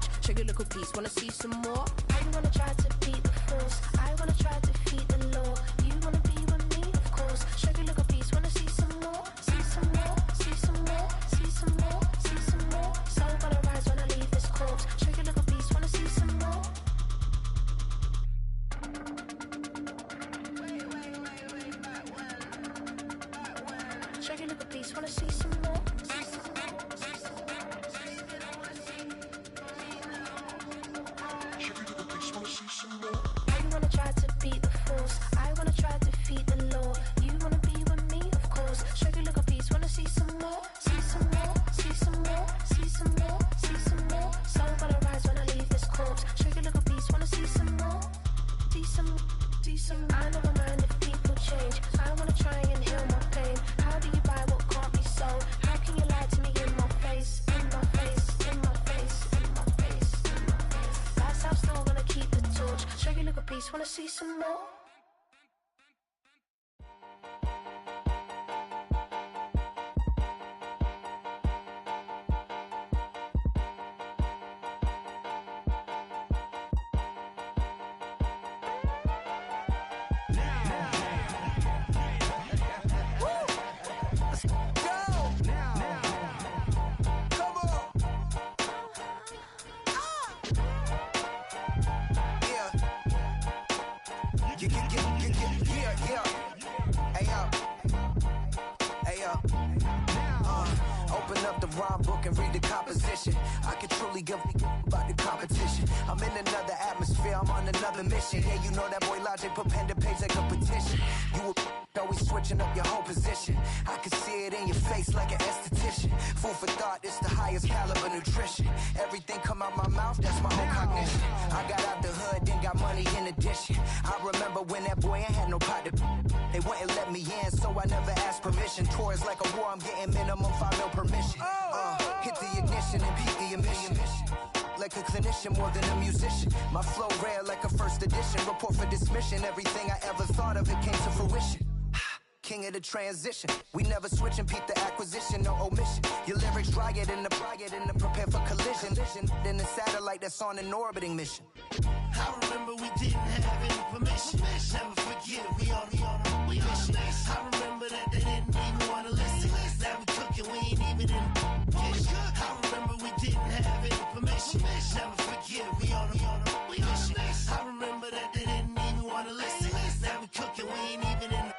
torch. Show your little piece, wanna see some more? I wanna try to beat the force. I wanna try to defeat the law. You wanna be with me, of course. Show your little piece, wanna see some more? See some more, see some more, see some more, see some more. So gonna rise when I leave this corpse. Show your little piece, wanna see some more? Show your little piece, wanna see some more? I wanna try to beat the force. I wanna try to defeat the law. You wanna be with me, of course. Show your little piece, wanna see some more? See some more, see some more, see some more, see some more. So gonna rise when I leave this corpse. Show your little piece, wanna see some more? See some, see some. I never mind if people change. I wanna try and heal my pain. How do you buy what can't be sold? How can you lie to me in my face? In my face, in my face, in my face, in my face. That's how I'm still gonna keep the torch. Show your little piece, wanna see some more? Open up the rhyme book and read the composition. I can truly give about the competition. I'm in another atmosphere, I'm on another mission. Yeah, you know that boy Logic put pen to page like a petition. You always switching up your whole position. I can see it in your face like an esthetician. Food for thought, it's the highest caliber nutrition. Everything come out my mouth, that's my own cognition. I got out the hood, then got money in addition. I remember when that boy ain't had no pot to. They wouldn't let me in, so I never asked permission. Tours like a war, I'm getting minimum 5 mil permission. Hit the ignition and beat the emission. Like a clinician more than a musician. My flow rare like a first edition. Report for dismission. Everything I ever thought of, it came to fruition. King of the transition. We never switch and peep the acquisition, no omission. Your lyrics drier than the prepare for collision. Then the satellite that's on an orbiting mission. I remember we didn't have any permission. Never forget, we on a mission. I remember that they didn't even want to listen. Now we cooking, we ain't even in the kitchen. I remember we didn't have any permission. Never forget, we on a mission. I remember that they didn't even want to listen. Now we cooking, we ain't even in the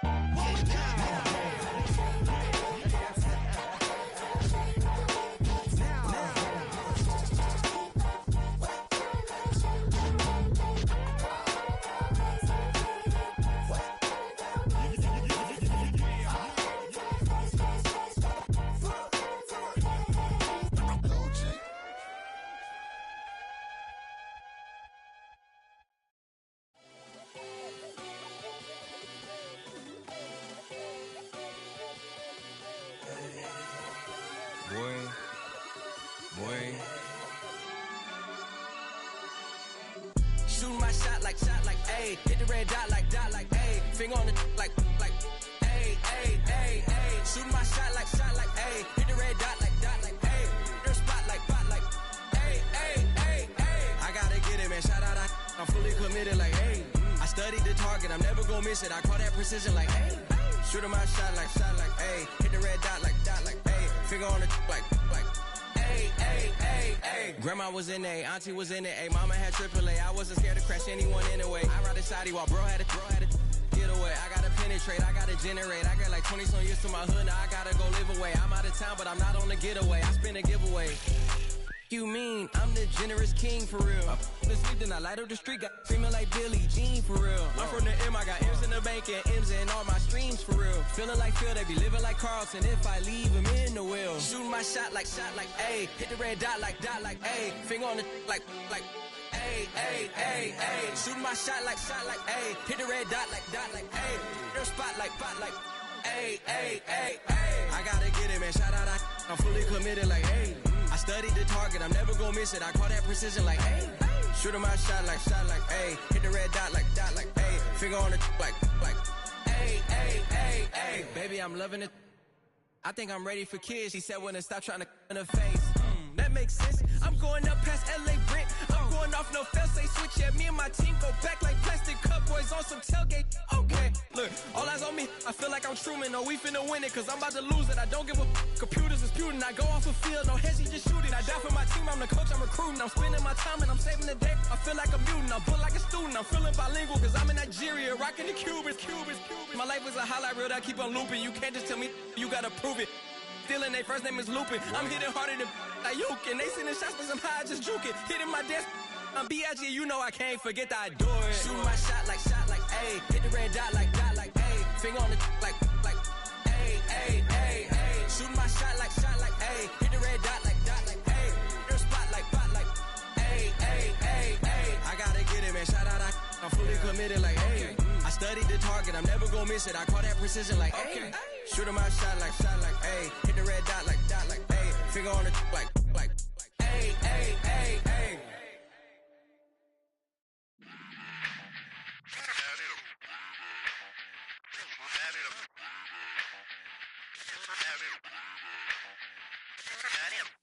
Shooting my shot like, ayy. Hit the red dot like, ayy. Finger on the like, ayy, ayy, ayy, ayy. Shooting my shot like, ayy. Hit the red dot like, ayy. Their spot like, ayy, ayy, ayy, ayy. I gotta get it, man. Shout out, I'm fully committed like, ayy. I studied the target, I'm never gonna miss it. I call that precision like, ayy. Shooting my shot like, ayy. Hit the red dot like, ayy. Finger on the like, ayy, ayy, ayy, ayy. Grandma was in A, auntie was in it, ayy. Mama had AAA, I wasn't scared to crash anyone anyway. I ride the side while bro had to get away. I gotta penetrate, I gotta generate. I got like 20 some years to my hood, now I gotta go live away. I'm out of town, but I'm not on the getaway. I spin a giveaway. You mean I'm the generous king for real? I been sleep, then I light up the street, got screaming like Billie Jean for real. I'm from the M, I got M's in the bank and M's in all my streams for real. Feeling like Phil, they be living like Carlton if I leave him in the wheel. Shooting my shot like, ayy. Hit the red dot like, ayy. Finger on the like, ayy, ayy, ayy, ayy. Shooting my shot like, ayy. Hit the red dot like, ayy. Their spot like, ayy, ayy, ayy, ayy. I gotta get it, man. Shout out, I'm fully committed like, ayy. I studied the target, I'm never gonna miss it. I call that precision like, ayy. Shooting my shot like, ayy. Hit the red dot like, ayy. Finger on the like, ayy, ayy, ayy, ayy. Baby, I'm loving it. I think I'm ready for kids. She said when to stop trying to in her face. that makes sense. I'm going up past LA Brent. I'm going off no fail, say switch. Yeah, me and my team go back like plastic cup boys on some tailgate. Okay, look, all eyes on me. I feel like I'm Truman. No, we finna win it, cause I'm about to lose it. I don't give a computers disputing. I go off the field, no heads, just shoot it. I die for my team, I'm the coach, I'm recruiting. I'm spending my time and I'm saving the day. I feel like a mutant, I'm built like a student. I'm feeling bilingual, cause I'm in Nigeria, rocking the Cubans. My life is a highlight reel that I keep on looping. You can't just tell me, you gotta prove it. Stealing, their first name is Lupin. I'm hitting harder than Ayuk, and they sending shots, but somehow I just juke it. Hitting my desk, I'm B.I.G., you know I can't forget that I do it. Shoot my shot like, ayy. Hit the red dot like, ayy. Finger on the like, ayy, ayy, ayy, ayy. Shoot my shot like, ayy. Hit the red dot like, ayy. Your spot like, ayy, ayy, ayy, ayy. I gotta get it, man. Shout out, I'm fully committed like, ayy. I studied the target, I'm never gonna miss it. I call that precision like, ayy. Shooting my shot like, ayy. Hit the red dot like, ayy. Finger on the like, ayy, ayy, ayy, ayy.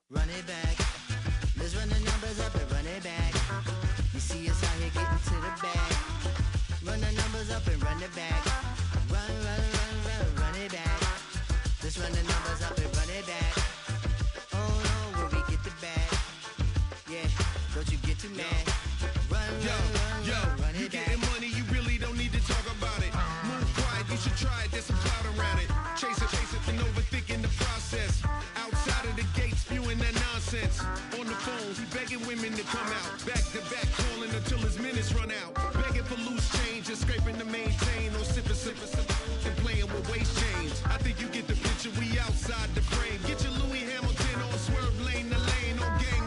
Run it back. Let's run the numbers up and run it back. You see us out here getting to the bag. Run the numbers up and run it back. Run it back. Let's run the numbers up and run it back. Oh no, where we get the bag. Yeah, don't you get too mad. Run it back. You getting money, you really don't need to talk about it. Move quiet, you should try it, there's some clout around it. Chase it, and overthinking the process. Outside of the gate, spewing that nonsense. On the phone, he begging women to come out. Back to back, calling until his minutes run out. Begging for loose change and scraping to maintain. Or sipping, and playing with waist chains. I think you get the picture, we outside the frame. Get your Louis Hamilton on swerve lane to lane.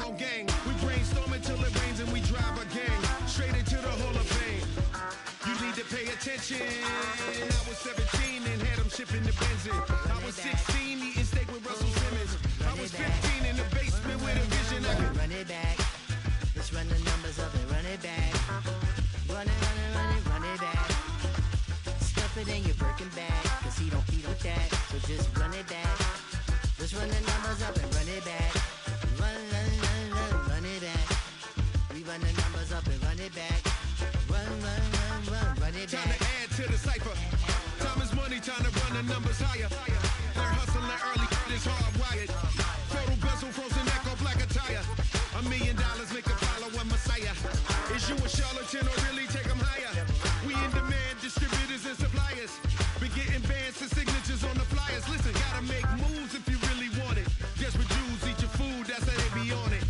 On gang. We brainstorm until it rains and we drive our gang straight into the Hall of Fame. You need to pay attention. I was 17 and had them shipping the Benzin. I was 16 eating steak with Russell Simmons. I was 15 in the basement with a vision. I could run it back. Let's run the numbers up and run it back. Run it back. Stuff it in your Birkin bag, cause he don't with that. So just run it back. Let's run the numbers up and run it back. Run it back. We run the numbers up and run it back. Run it back. Time to add to the cipher. Time is money, time to run the numbers higher. They're hustling early, it's hardwired. Total bezel, frozen neck off like a tire. $1 million make a follow a messiah. Is you a charlatan or really take them higher? We in demand, distributors and suppliers. Been getting bands and signatures on the flyers. Listen, gotta make moves if you really want it. Desperate Jews eat your food, that's how they be on it.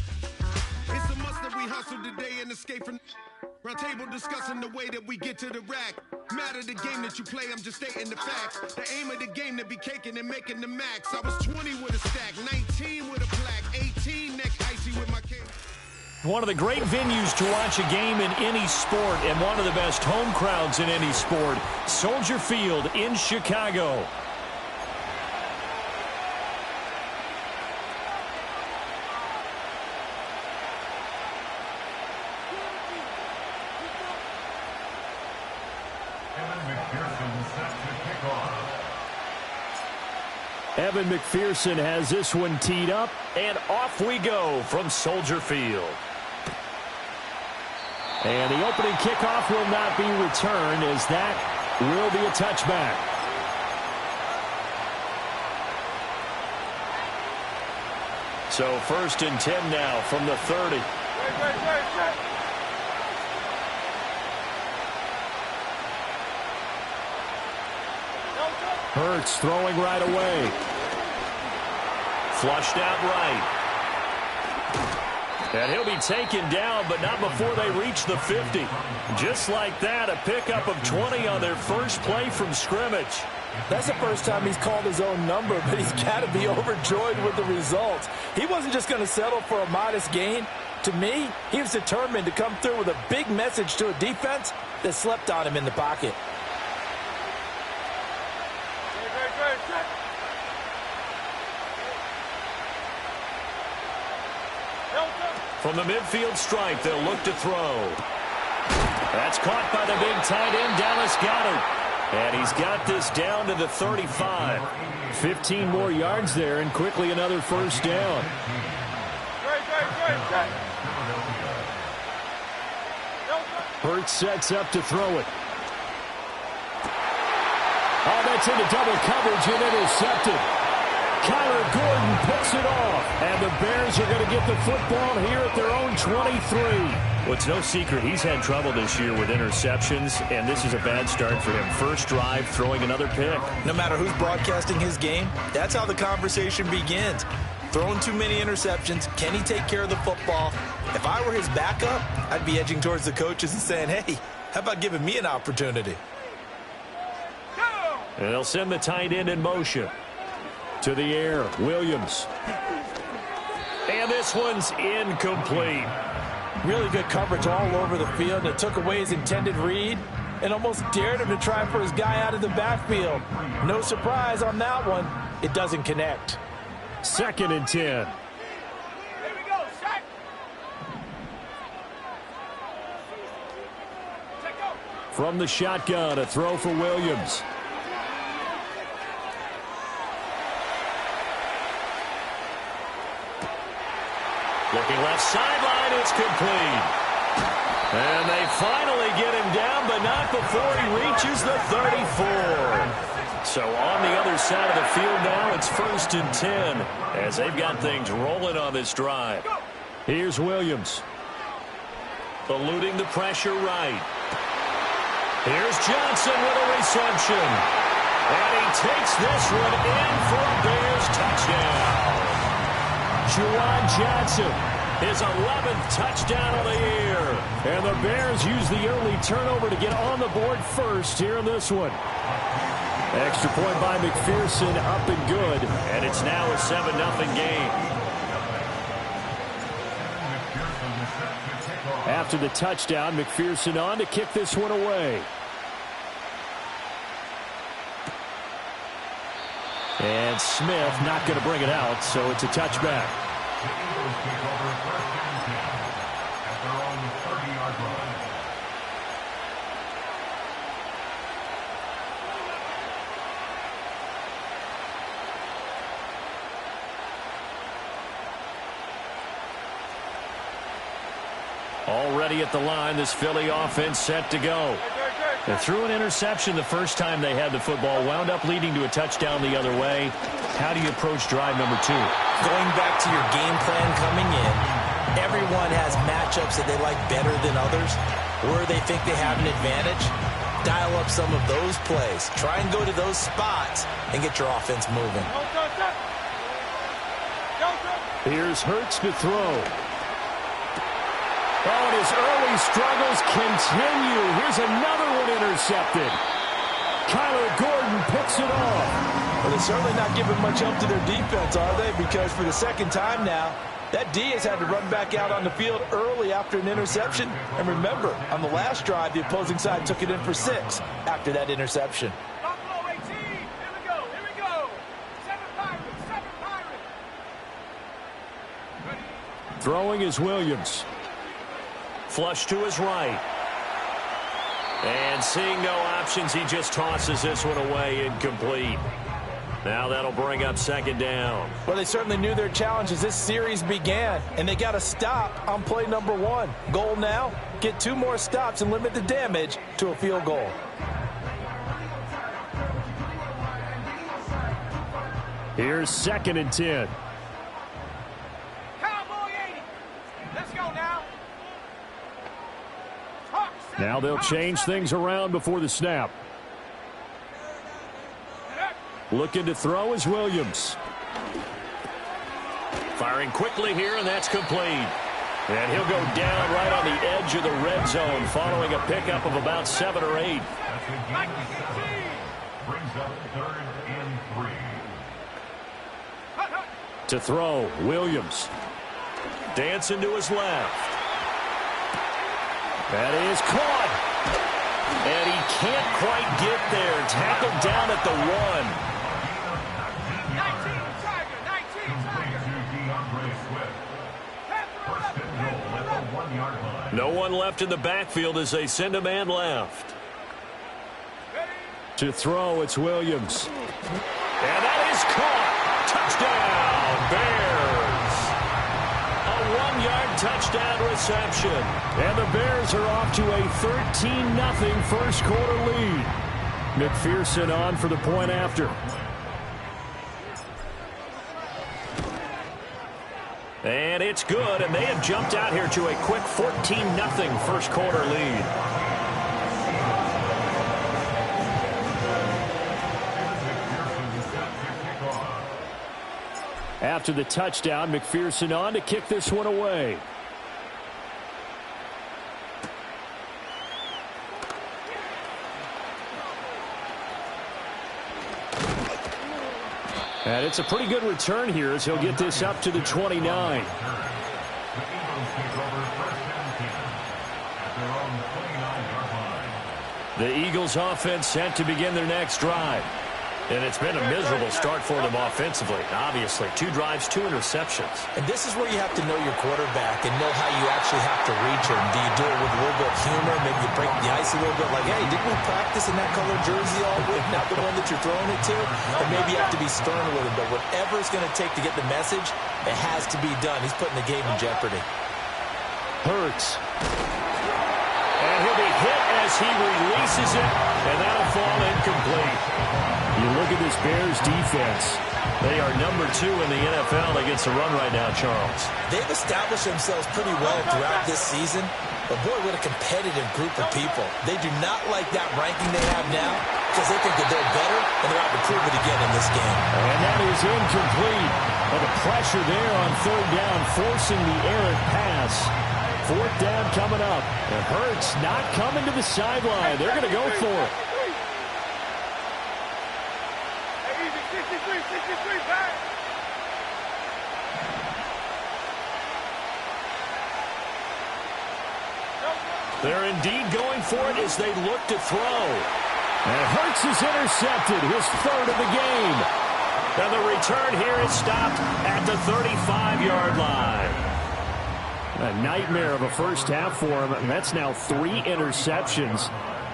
It's a must that we hustle today and escape from round table discussing the way that we get to the rack. Matter the game that you play, I'm just stating the facts. The aim of the game to be caking and making the max. I was 20 with a stack, 19 with a plaque, 18 neck icy with my king. One of the great venues to watch a game in any sport and one of the best home crowds in any sport, Soldier Field in Chicago. Evan McPherson has this one teed up, and off we go from Soldier Field. And the opening kickoff will not be returned, as that will be a touchback. So 1st and 10 now from the 30. Hurts throwing right away. Flushed out right. And he'll be taken down, but not before they reach the 50. Just like that, a pickup of 20 on their first play from scrimmage. That's the first time he's called his own number, but he's got to be overjoyed with the results. He wasn't just going to settle for a modest gain. To me, he was determined to come through with a big message to a defense that slept on him in the pocket. From the midfield stripe, they'll look to throw. That's caught by the big tight end, Dallas Goedert. And he's got this down to the 35. 15 more yards there, and quickly another first down. Hurts sets up to throw it. Oh, that's into double coverage and intercepted. Kyler Gordon picks it off. And the Bears are going to get the football here at their own 23. Well, it's no secret he's had trouble this year with interceptions, and this is a bad start for him. First drive, throwing another pick. No matter who's broadcasting his game, that's how the conversation begins. Throwing too many interceptions, can he take care of the football? If I were his backup, I'd be edging towards the coaches and saying, hey, how about giving me an opportunity? And they'll send the tight end in motion. To the air, Williams. And this one's incomplete. Really good coverage all over the field. It took away his intended read and almost dared him to try for his guy out of the backfield. No surprise on that one. It doesn't connect. 2nd and 10. From the shotgun, a throw for Williams. Looking left sideline, it's complete. And they finally get him down, but not before he reaches the 34. So on the other side of the field now, it's 1st and 10 as they've got things rolling on this drive. Here's Williams. Eluding the pressure right. Here's Johnson with a reception. And he takes this one in for a Bears touchdown. Juwan Johnson, his 11th touchdown of the year. And the Bears use the early turnover to get on the board first here in this one. Extra point by McPherson, up and good. And it's now a 7-0 game. After the touchdown, McPherson on to kick this one away. And Smith not going to bring it out, so it's a touchback. Already at the line, this Philly offense set to go. They threw an interception the first time they had the football, wound up leading to a touchdown the other way. How do you approach drive number 2? Going back to your game plan coming in, everyone has matchups that they like better than others, where they think they have an advantage. Dial up some of those plays. Try and go to those spots and get your offense moving. Here's Hurts to throw. Oh, and his early struggles continue. Here's another one intercepted. Kyler Gordon picks it off. Well, they're certainly not giving much help to their defense, are they? Because for the second time now, that D has had to run back out on the field early after an interception. And remember, on the last drive, the opposing side took it in for 6 after that interception. Throwing is Williams. Flush to his right. And seeing no options, he just tosses this one away, incomplete. Now that'll bring up 2nd down. Well, they certainly knew their challenge as this series began, and they got a stop on play number 1. Goal now, get 2 more stops and limit the damage to a field goal. Here's 2nd and 10. Now they'll change things around before the snap. Looking to throw is Williams. Firing quickly here, and that's complete. And he'll go down right on the edge of the red zone following a pickup of about 7 or 8. To throw, Williams. Dancing to his left. That is caught. And he can't quite get there. Tackled down at the 1. No one left in the backfield as they send a man left. To throw, it's Williams. And that is caught. Touchdown, Bears. A touchdown reception. And the Bears are off to a 13-0 first quarter lead. McPherson on for the point after. And it's good, and they have jumped out here to a quick 14-0 first quarter lead. After the touchdown, McPherson on to kick this one away. And it's a pretty good return here as he'll get this up to the 29. The Eagles offense set to begin their next drive. And it's been a miserable start for them offensively. Obviously, 2 drives, 2 interceptions. And this is where you have to know your quarterback and know how you actually have to reach him. Do you do it with a little bit of humor? Maybe you break the ice a little bit like, hey, didn't we practice in that color jersey all week? Not the one that you're throwing it to? Or maybe you have to be stern with him. But whatever it's going to take to get the message, it has to be done. He's putting the game in jeopardy. Hurts. And he'll be hit as he releases it, and that'll fall incomplete. You look at this Bears defense. They are number 2 in the NFL against the run right now, Charles. They've established themselves pretty well throughout this season. But, boy, what a competitive group of people. They do not like that ranking they have now because they think that they're better, and they're out to prove it again in this game. And that is incomplete. But the pressure there on third down, forcing the errant pass. Fourth down coming up. And Hurts not coming to the sideline. They're going to go for it. They're indeed going for it as they look to throw. And Hurts is intercepted, his 3rd of the game. And the return here is stopped at the 35-yard line. A nightmare of a first half for him, and that's now 3 interceptions.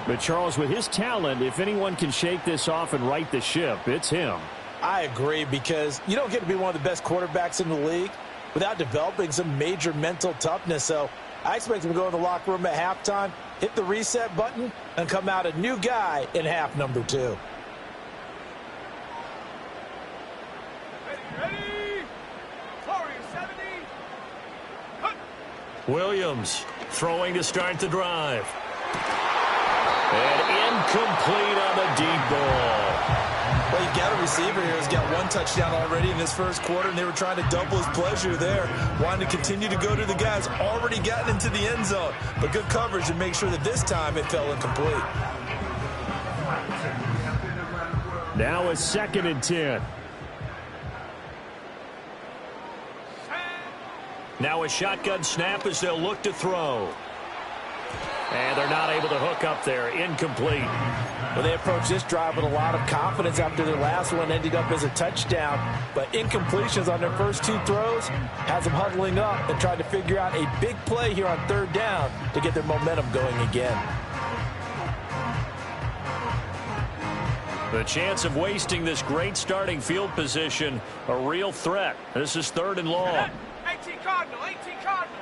But, Charles, with his talent, if anyone can shake this off and right the ship, it's him. I agree, because you don't get to be one of the best quarterbacks in the league without developing some major mental toughness. So I expect him to go in the locker room at halftime, hit the reset button, and come out a new guy in half number 2. Williams throwing to start the drive. And incomplete on the deep ball. Well, you've got a receiver here who's got 1 touchdown already in this first quarter, and they were trying to double his pleasure there, wanting to continue to go to the guys already gotten into the end zone. But good coverage and make sure that this time it fell incomplete. Now a 2nd and 10. Now a shotgun snap as they'll look to throw. And they're not able to hook up there. Incomplete. Well, they approached this drive with a lot of confidence after their last one ended up as a touchdown. But incompletions on their first 2 throws has them huddling up and trying to figure out a big play here on 3rd down to get their momentum going again. The chance of wasting this great starting field position, a real threat. This is 3rd and long. 18 Cardinal, 18 Cardinal.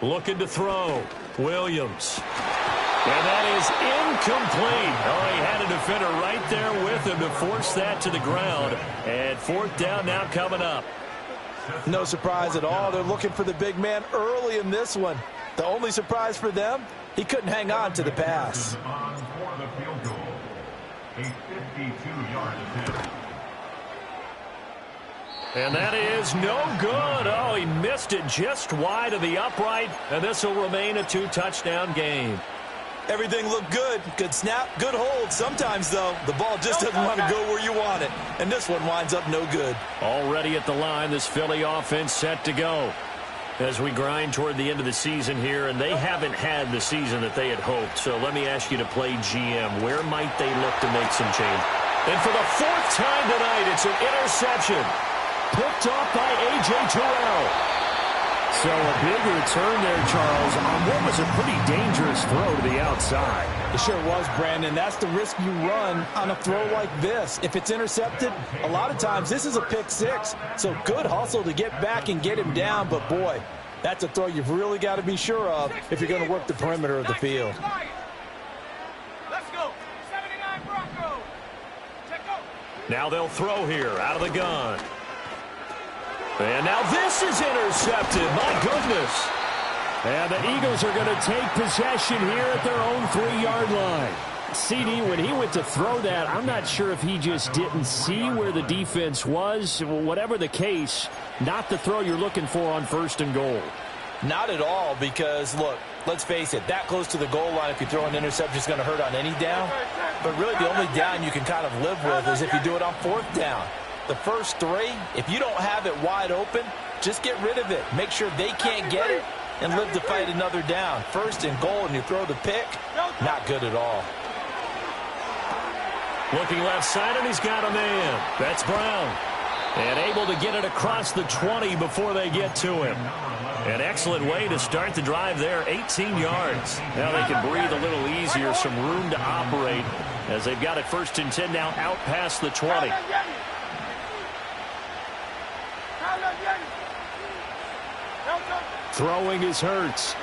Looking to throw. Williams. And that is incomplete. Oh, he had a defender right there with him to force that to the ground. And 4th down now coming up. No surprise at all. They're looking for the big man early in this one. The only surprise for them, he couldn't hang on to the pass. And that is no good. Oh, he missed it just wide of the upright. And this will remain a 2-touchdown game. Everything looked good. Good snap, good hold. Sometimes, though, the ball just doesn't want to go where you want it. And this one winds up no good. Already at the line, this Philly offense set to go. As we grind toward the end of the season here, and they haven't had the season that they had hoped. So let me ask you to play GM. Where might they look to make some change? And for the 4th time tonight, it's an interception. Picked off by A.J. Terrell. So a big return there, Charles, on what was a pretty dangerous throw to the outside. It sure was, Brandon. That's the risk you run on a throw like this. If it's intercepted, a lot of times this is a pick six. So good hustle to get back and get him down. But, boy, that's a throw you've really got to be sure of if you're going to work the perimeter of the field. Let's go. 79 Broncos. Check out. Now they'll throw here out of the gun. And now this is intercepted. My goodness. And the Eagles are going to take possession here at their own 3-yard line. CD, when he went to throw that, I'm not sure if he just didn't see where the defense was. Whatever the case, not the throw you're looking for on 1st and goal. Not at all, because, look, let's face it, that close to the goal line, if you throw an interception, is going to hurt on any down. But really the only down you can kind of live with is if you do it on 4th down. The first 3, if you don't have it wide open, just get rid of it. Make sure they can't get it and live to fight another down. 1st and goal, and you throw the pick, not good at all. Looking left side, and he's got a man. That's Brown. And able to get it across the 20 before they get to him. An excellent way to start the drive there, 18 yards. Now they can breathe a little easier, some room to operate as they've got it 1st and 10 now out past the 20. Throwing is Hurts.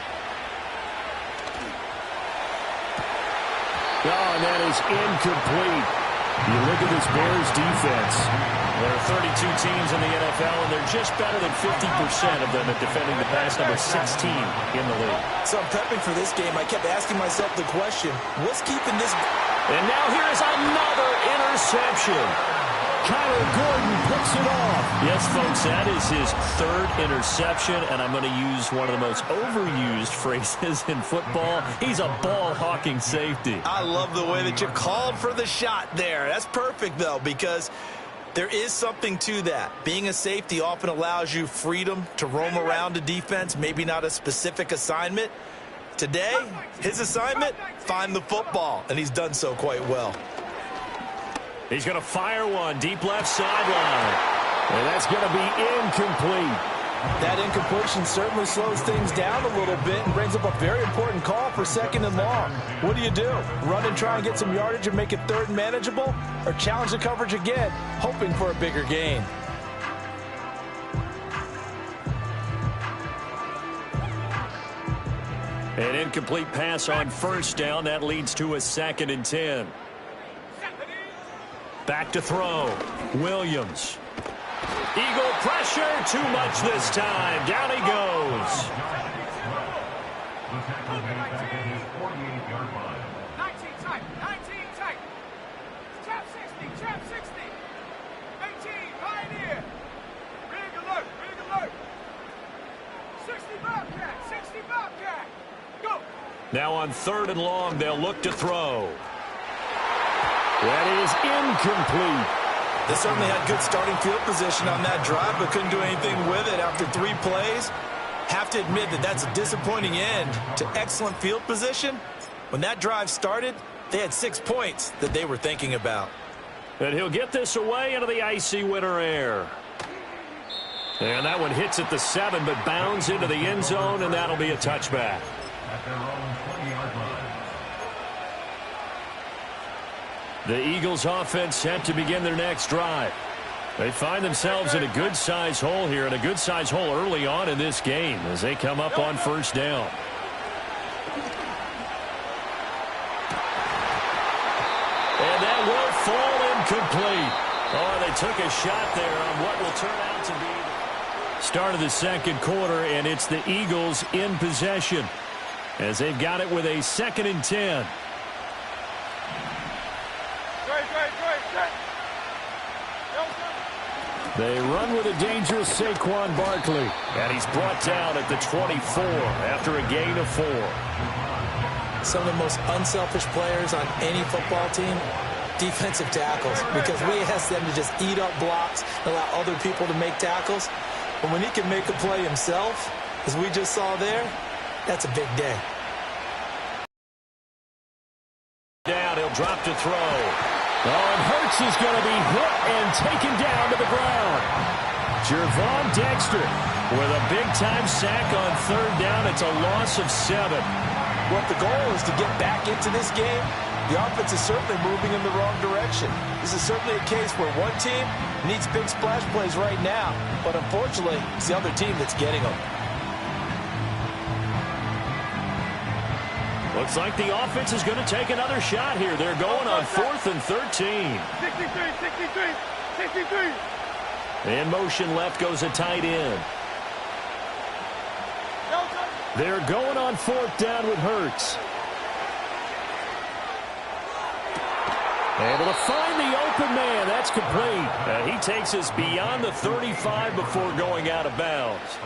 Oh, and that is incomplete. You look at this Bears defense. There are 32 teams in the NFL, and they're just better than 50% of them at defending the pass, number 16 in the league. So I'm prepping for this game. I kept asking myself the question, what's keeping this? And now here is another interception. Kyler Gordon picks it off. Yes, folks, that is his 3rd interception, and I'm going to use one of the most overused phrases in football. He's a ball-hawking safety. I love the way that you called for the shot there. That's perfect, though, because there is something to that. Being a safety often allows you freedom to roam around a defense, maybe not a specific assignment. Today, his assignment, find the football, and he's done so quite well. He's going to fire one deep left sideline. And that's going to be incomplete. That incompletion certainly slows things down a little bit and brings up a very important call for 2nd and long. What do you do? Run and try and get some yardage and make it 3rd and manageable? Or challenge the coverage again, hoping for a bigger gain? An incomplete pass on 1st down. That leads to a 2nd and 10. Back to throw. Williams. Eagle pressure. Too much this time. Down he goes. 19 tight. 19 tight. Trap 60. Trap 60. 18. Pioneer. Big alert. Big alert. 60 Bobcat. 60 Bobcat. Go. Now on 3rd and long, they'll look to throw. That is incomplete. They certainly had good starting field position on that drive, but couldn't do anything with it after 3 plays. Have to admit that that's a disappointing end to excellent field position. When that drive started, they had 6 points that they were thinking about. And he'll get this away into the icy winter air. And that one hits at the 7, but bounds into the end zone, and that'll be a touchback. At their own 20-yard line. The Eagles offense set to begin their next drive. They find themselves in a good-sized hole here, and a good-sized hole early on in this game as they come up on 1st down. And that will fall incomplete. Oh, they took a shot there on what will turn out to be the start of the 2nd quarter, and it's the Eagles in possession as they've got it with a 2nd and 10. They run with a dangerous Saquon Barkley. And he's brought down at the 24 after a gain of 4. Some of the most unselfish players on any football team, defensive tackles, because we ask them to just eat up blocks, allow other people to make tackles. But when he can make a play himself, as we just saw there, that's a big day. Down, he'll drop to throw. Oh, and Hurts is going to be hit and taken down to the ground. Jervon Dexter with a big-time sack on third down. It's a loss of 7. Well, if the goal is to get back into this game, the offense is certainly moving in the wrong direction. This is certainly a case where one team needs big splash plays right now, but unfortunately, it's the other team that's getting them. Looks like the offense is going to take another shot here. They're going on 4th and 13. 63. In motion left goes a tight end. They're going on 4th down with Hurts. Able to find the open man. That's complete. He takes us beyond the 35 before going out of bounds.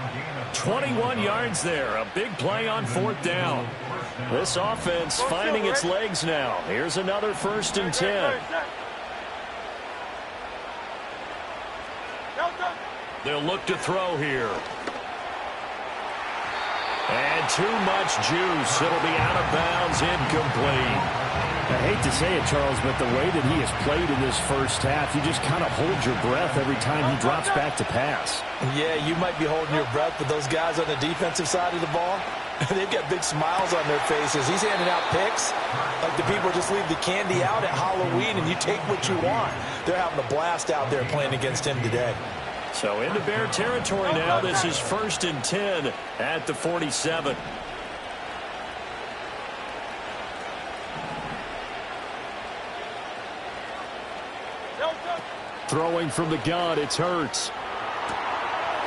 21 yards there. A big play on 4th down. This offense finding its legs now. Here's another 1st and 10. They'll look to throw here. And too much juice. It'll be out of bounds, incomplete. I hate to say it, Charles, but the way that he has played in this first half, you just kind of hold your breath every time he drops back to pass. Yeah, you might be holding your breath, but those guys on the defensive side of the ball, they've got big smiles on their faces. He's handing out picks like the people just leave the candy out at Halloween and you take what you want. They're having a blast out there playing against him today. So into Bear territory now. This is 1st and 10 at the 47. Throwing from the gun, it's Hurts.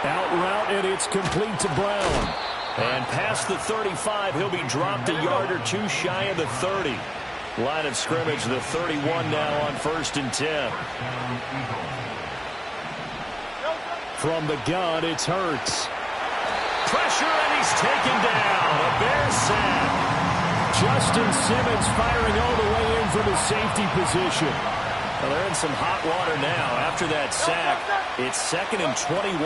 Out route, and it's complete to Brown. And past the 35, he'll be dropped a yard or two shy of the 30. Line of scrimmage, the 31 now on 1st and 10. From the gun, it's Hurts. Pressure, and he's taken down. A Bear sack. Justin Simmons firing all the way in from his safety position. Well, they're in some hot water now. After that sack, it's 2nd and 21.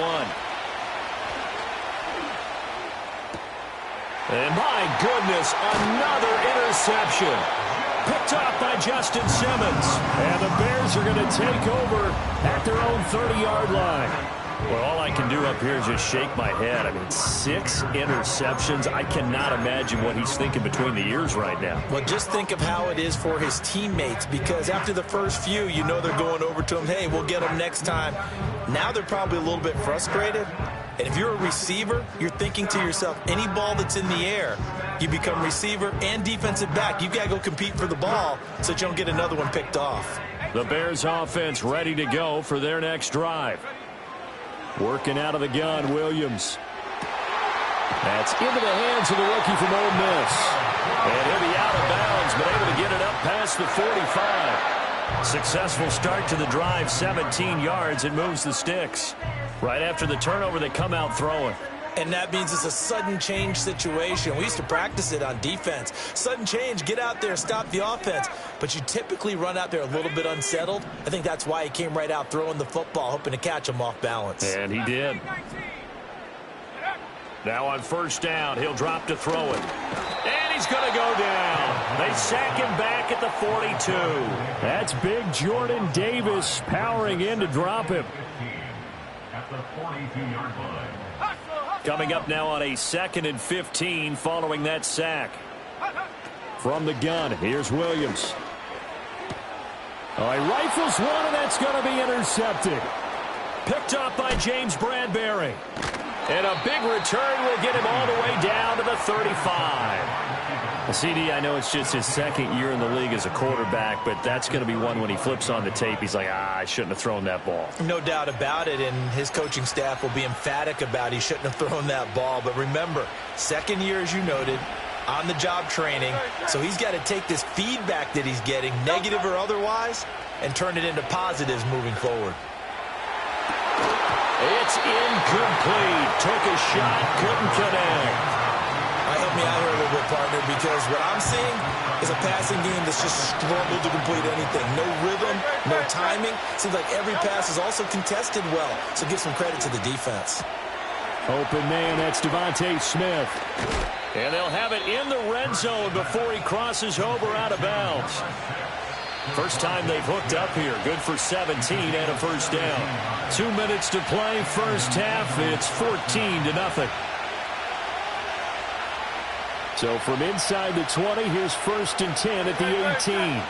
And my goodness, another interception. Picked off by Justin Simmons. And the Bears are going to take over at their own 30-yard line. Well, all I can do up here is just shake my head. I mean, 6 interceptions. I cannot imagine what he's thinking between the ears right now. Well, just think of how it is for his teammates, because after the first few, you know they're going over to him, hey, we'll get him next time. Now they're probably a little bit frustrated. And if you're a receiver, you're thinking to yourself, any ball that's in the air, you become receiver and defensive back. You've got to go compete for the ball so that you don't get another one picked off. The Bears offense ready to go for their next drive. Working out of the gun, Williams. That's into the hands of the rookie from Ole Miss. And he'll be out of bounds, but able to get it up past the 45. Successful start to the drive, 17 yards, and moves the sticks. Right after the turnover, they come out throwing. And that means it's a sudden change situation. We used to practice it on defense. Sudden change, get out there, stop the offense. But you typically run out there a little bit unsettled. I think that's why he came right out throwing the football, hoping to catch him off balance. And he did. Now on 1st down, he'll drop to throw it. And he's going to go down. They sack him back at the 42. That's big Jordan Davis powering in to drop him. At the 42-yard line. Coming up now on a 2nd and 15 following that sack. From the gun, here's Williams. He rifles one, and that's going to be intercepted. Picked up by James Bradbury. And a big return will get him all the way down to the 35. CD, I know it's just his 2nd year in the league as a quarterback, but that's going to be one when he flips on the tape, he's like, I shouldn't have thrown that ball. No doubt about it, and his coaching staff will be emphatic about he shouldn't have thrown that ball. But remember, 2nd year, as you noted, on-the-job training, so he's got to take this feedback that he's getting, negative or otherwise, and turn it into positives moving forward. It's incomplete. Took a shot, couldn't connect. Help me out here a little bit, partner, because what I'm seeing is a passing game that's just struggled to complete anything. No rhythm, no timing. Seems like every pass is also contested well, so give some credit to the defense. Open man, that's Devontae Smith. And they'll have it in the red zone before he crosses over out of bounds. First time they've hooked up here. Good for 17 and a first down. 2 minutes to play, first half. It's 14-0. So from inside the 20, here's 1st and 10 at the 18.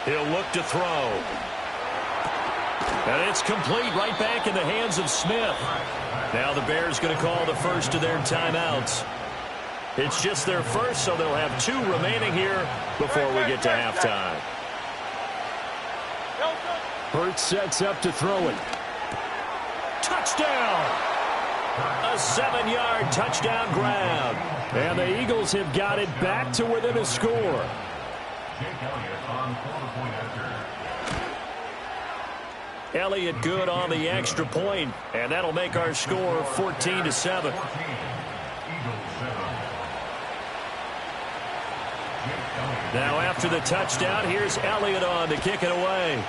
He'll look to throw. And it's complete, right back in the hands of Smith. Now the Bears going to call the first of their timeouts. It's just their first, so they'll have 2 remaining here before we get to halftime. Hurts sets up to throw it. Touchdown! A 7-yard touchdown grab. And the Eagles have got it back to within a score. Elliott good on the extra point, and that'll make our score 14-7. Now after the touchdown, here's Elliott on to kick it away.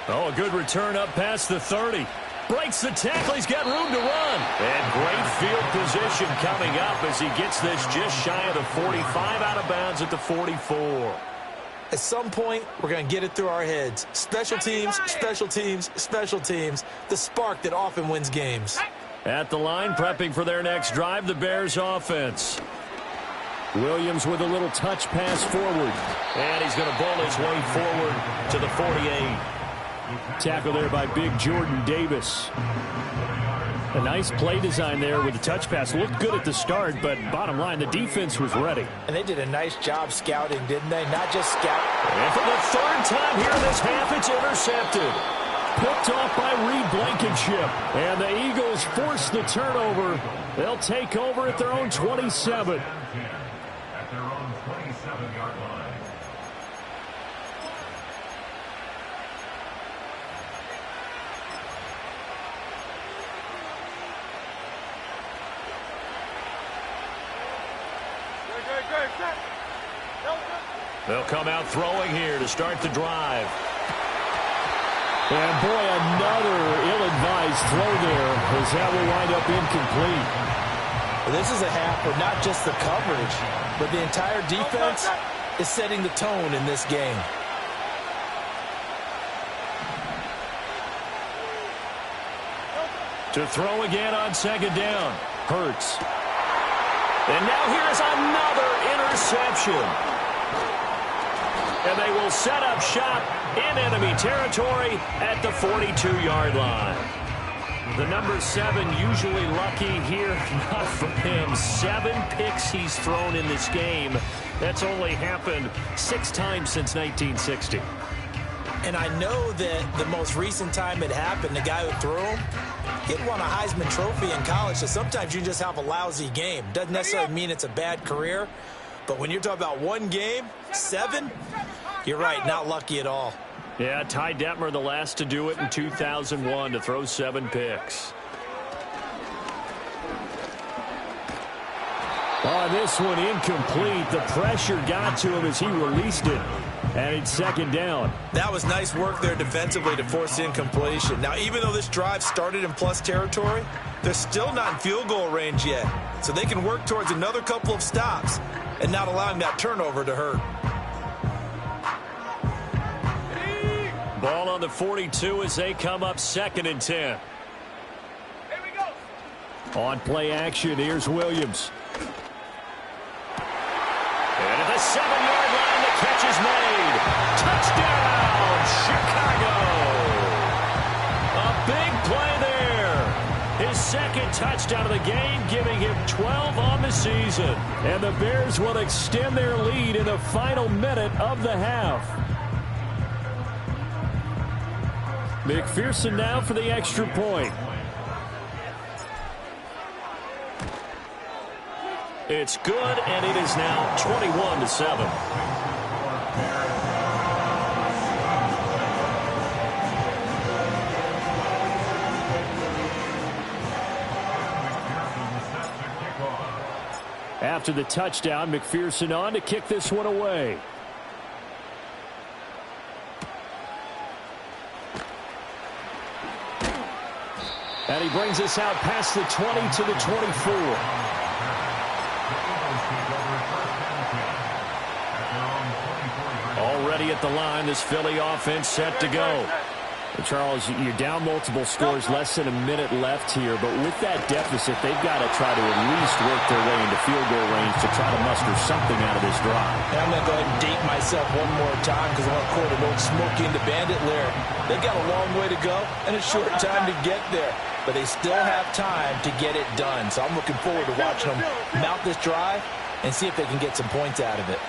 Oh, a good return up past the 30. Breaks the tackle. He's got room to run. And great field position coming up as he gets this just shy of the 45, out of bounds at the 44. At some point, we're going to get it through our heads. Special teams, special teams, special teams. The spark that often wins games. At the line, prepping for their next drive, the Bears offense. Williams with a little touch pass forward. And he's going to bull his way forward to the 48. Tackle there by big Jordan Davis. A nice play design there with the touch pass. Looked good at the start, but bottom line, the defense was ready. And they did a nice job scouting, didn't they? Not just scout. And for the 3rd time here in this half, it's intercepted. Picked off by Reed Blankenship. And the Eagles force the turnover. They'll take over at their own 27. At their own 27-yard line. They'll come out throwing here to start the drive. And boy, another ill-advised throw there as that will wind up incomplete. Well, this is a half where not just the coverage, but the entire defense is setting the tone in this game. To throw again on 2nd down. Hurts. And now here's another interception. And they will set up shop in enemy territory at the 42-yard line. The number 7 usually lucky here. Not for him. 7 picks he's thrown in this game. That's only happened 6 times since 1960. And I know that the most recent time it happened, the guy who threw him, he had won a Heisman Trophy in college, so sometimes you just have a lousy game. Doesn't necessarily mean it's a bad career, but when you're talking about one game, 7, you're right, not lucky at all. Yeah, Ty Detmer, the last to do it in 2001, to throw 7 picks. Oh, this one incomplete. The pressure got to him as he released it. And it's 2nd down. That was nice work there defensively to force incompletion. Now, even though this drive started in plus territory, they're still not in field goal range yet. So they can work towards another couple of stops and not allowing that turnover to hurt. Ball on the 42 as they come up 2nd and 10. Here we go. On play action, here's Williams. And at the 7-yard line, the catch is made. Touchdown, Chicago. A big play there. His 2nd touchdown of the game, giving him 12 on the season. And the Bears will extend their lead in the final minute of the half. McPherson now for the extra point. It's good, and it is now 21-7. After the touchdown, McPherson on to kick this one away. And he brings us out past the 20 to the 24. Already at the line, this Philly offense set to go. Charles, you're down multiple scores, less than a minute left here, but with that deficit, they've got to try to at least work their way into field goal range to try to muster something out of this drive. And I'm going to go ahead and date myself one more time because I want to quote an old Smokey and the Bandit lyric. They've got a long way to go and a short time to get there, but they still have time to get it done. So I'm looking forward to watching them mount this drive and see if they can get some points out of it.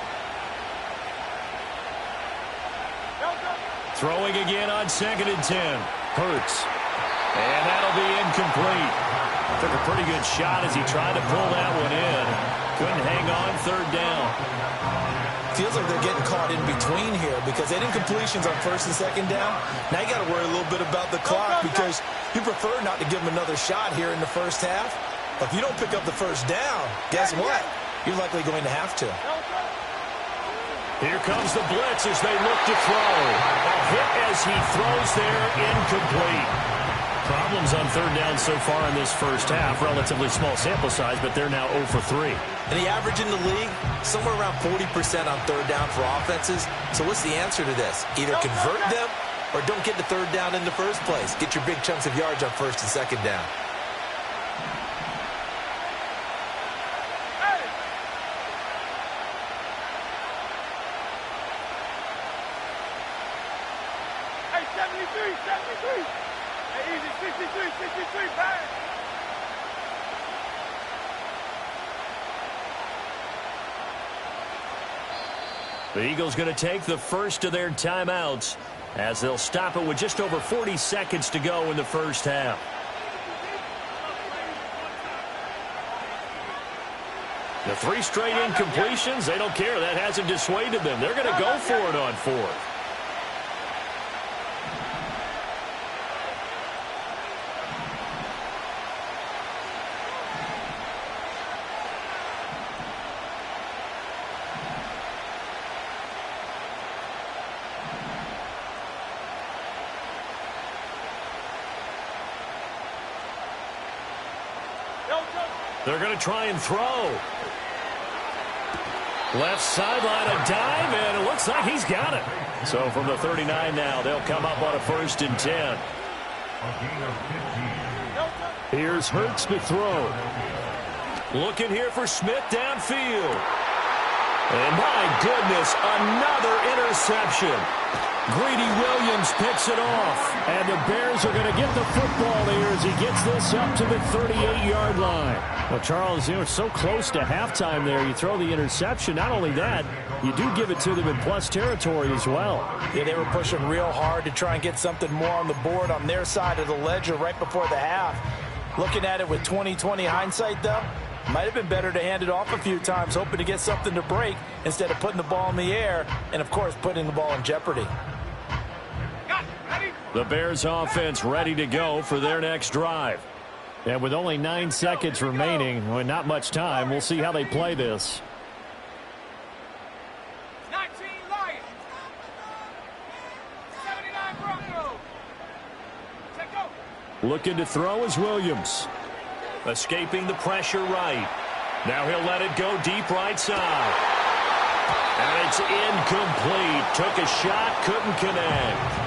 Throwing again on 2nd and 10. Hurts. And that'll be incomplete. Took a pretty good shot as he tried to pull that one in. Couldn't hang on 3rd down. Feels like they're getting caught in between here because they did incompletions on 1st and 2nd down. Now you got to worry a little bit about the clock because you prefer not to give them another shot here in the first half. If you don't pick up the 1st down, guess what? You're likely going to have to. Here comes the blitz as they look to throw. A hit as he throws there, incomplete. Problems on 3rd down so far in this first half. Relatively small sample size, but they're now 0 for 3. And the average in the league, somewhere around 40% on 3rd down for offenses. So what's the answer to this? Either convert them or don't get the 3rd down in the first place. Get your big chunks of yards on 1st and 2nd down. The Eagles going to take the first of their timeouts as they'll stop it with just over 40 seconds to go in the first half. The 3 straight incompletions, they don't care. That hasn't dissuaded them. They're going to go for it on 4th. They're going to try and throw. Left sideline, a dive, and it looks like he's got it. So from the 39 now, they'll come up on a 1st and 10. Here's Hurts to throw. Looking here for Smith downfield. And my goodness, another interception. Greedy Williams picks it off. And the Bears are going to get the football here as he gets this up to the 38-yard line. Well, Charles, you know, so close to halftime there. You throw the interception. Not only that, you do give it to them in plus territory as well. Yeah, they were pushing real hard to try and get something more on the board on their side of the ledger right before the half. Looking at it with 20/20 hindsight, though, might have been better to hand it off a few times, hoping to get something to break instead of putting the ball in the air and, of course, putting the ball in jeopardy. The Bears offense ready to go for their next drive. And with only 9 seconds remaining, well, not much time, we'll see how they play this. 19 Lions. 79 Broncos. Take go. Looking to throw is Williams. Escaping the pressure right. Now he'll let it go deep right side. And it's incomplete. Took a shot, couldn't connect.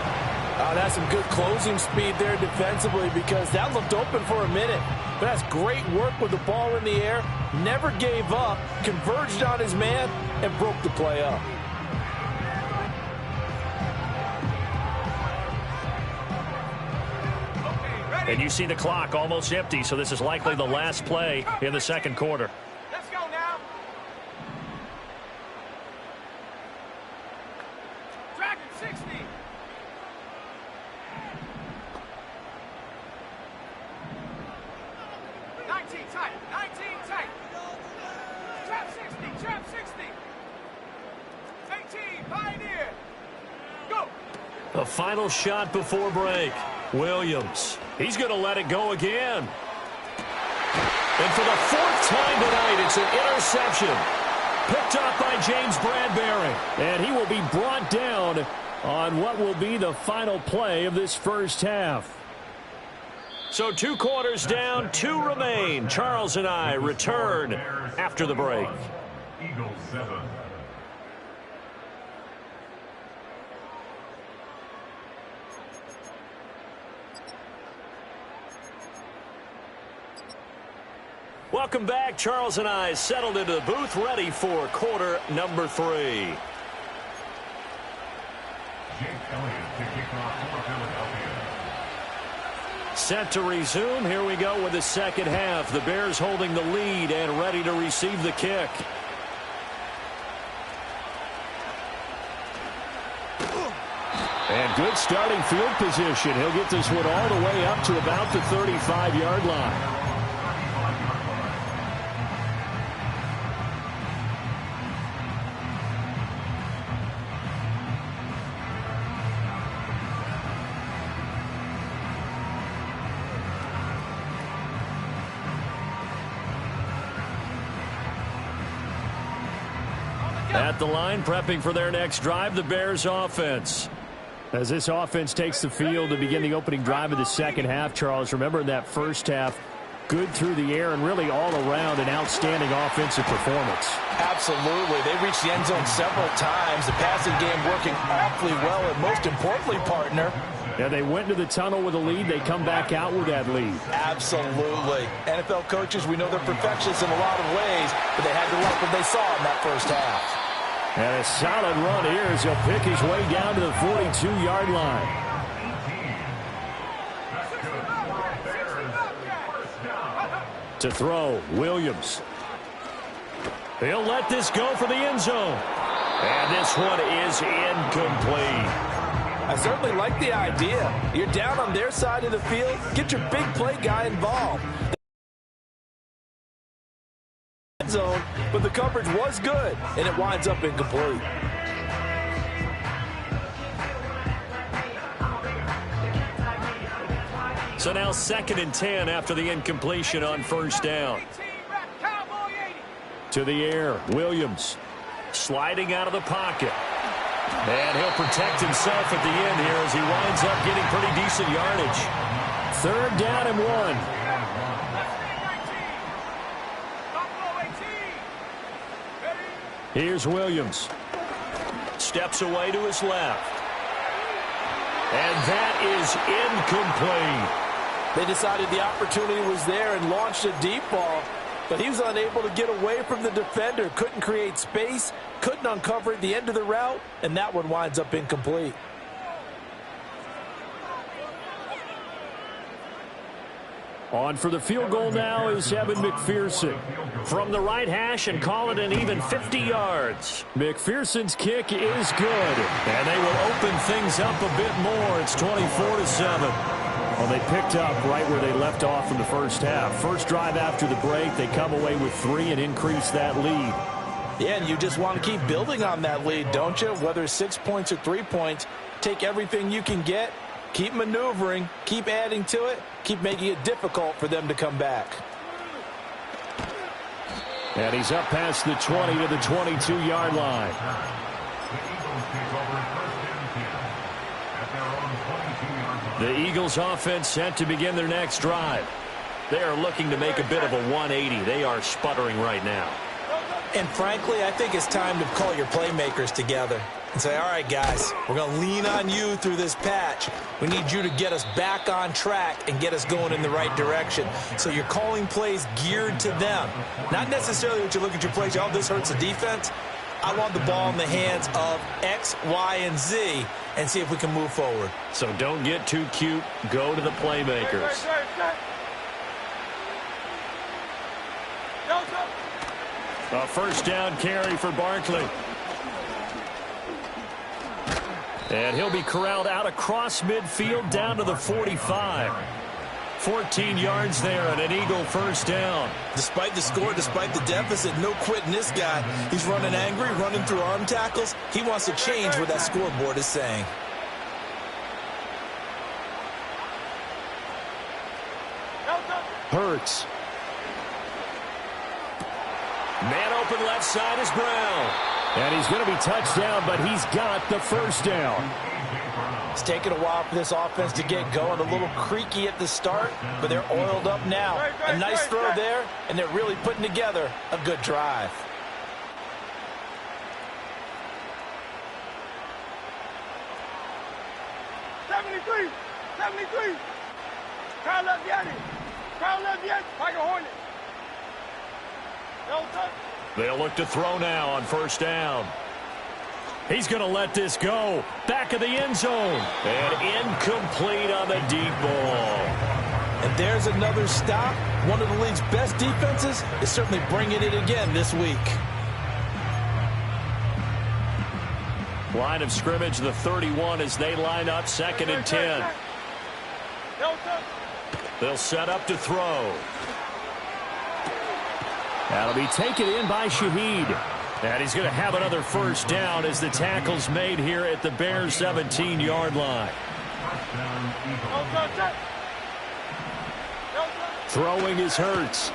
That's some good closing speed there defensively because that looked open for a minute. But that's great work with the ball in the air. Never gave up, converged on his man, and broke the play up. And you see the clock almost empty, so this is likely the last play in the second quarter. Let's go now. Dragon 60. 19 tight. 19 tight. Trap 60. Trap 60. 18. Pioneer. Go. The final shot before break. Williams. He's going to let it go again. And for the 4th time tonight, it's an interception. Picked up by James Bradbury. And he will be brought down on what will be the final play of this first half. So 2 quarters down, 2 remain. Charles and I return after the break. Eagles 7. Welcome back. Charles and I settled into the booth, ready for quarter number 3. Jake Elliott to kick off for Philadelphia. Set to resume. Here we go with the second half. The Bears holding the lead and ready to receive the kick. And good starting field position. He'll get this one all the way up to about the 35-yard line. At the line, prepping for their next drive, the Bears offense. As this offense takes the field to begin the opening drive of the second half, Charles, remember in that first half, good through the air and really all around an outstanding offensive performance. Absolutely. They reached the end zone several times. The passing game working awfully well, and most importantly, partner, yeah, they went into the tunnel with a lead. They come back out with that lead. Absolutely. NFL coaches, we know they're perfectionists in a lot of ways, but they had to like what they saw in that first half. And a solid run here as he'll pick his way down to the 42-yard line. To throw, Williams. He'll let this go for the end zone. And this one is incomplete. I certainly like the idea. You're down on their side of the field. Get your big play guy involved. Zone, but the coverage was good, and it winds up incomplete. So now 2nd and 10 after the incompletion on first down. To the air, Williams. Sliding out of the pocket. And he'll protect himself at the end here as he winds up getting pretty decent yardage. 3rd down and 1. Here's Williams. Steps away to his left. And that is incomplete. They decided the opportunity was there and launched a deep ball, but he was unable to get away from the defender. Couldn't create space, couldn't uncover at the end of the route, and that one winds up incomplete. On for the field goal now is Evan McPherson. From the right hash and call it an even 50 yards. McPherson's kick is good. And they will open things up a bit more. It's 24-7. Well, they picked up right where they left off in the first half. First drive after the break, they come away with 3 and increase that lead. Yeah, and you just want to keep building on that lead, don't you? Whether it's 6 points or 3 points, take everything you can get. Keep maneuvering, keep adding to it, keep making it difficult for them to come back. And he's up past the 20 to the 22-yard line. The Eagles offense set to begin their next drive. They are looking to make a bit of a 180. They are sputtering right now. And frankly, I think it's time to call your playmakers together and say, all right, guys, we're going to lean on you through this patch. We need you to get us back on track and get us going in the right direction. So you're calling plays geared to them. Not necessarily what you look at your plays, oh, this hurts the defense. I want the ball in the hands of X, Y, and Z and see if we can move forward. So don't get too cute. Go to the playmakers. A first down carry for Barkley. And he'll be corralled out across midfield down to the 45. 14 yards there and an Eagle first down. Despite the score, despite the deficit, no quitting this guy. He's running angry, running through arm tackles. He wants to change what that scoreboard is saying. Hurts. Man open left side is Brown. And he's going to be touched down, but he's got the first down. It's taken a while for this offense to get going. A little creaky at the start, but they're oiled up now. A nice throw there, and they're really putting together a good drive. They'll look to throw now on first down. He's going to let this go. Back of the end zone. And incomplete on the deep ball. And there's another stop. One of the league's best defenses is certainly bringing it again this week. Line of scrimmage, the 31 as they line up, 2nd and 10. They'll set up to throw. That'll be taken in by Shaheed. And he's going to have another first down as the tackle's made here at the Bears' 17-yard line. Throwing is Hurts.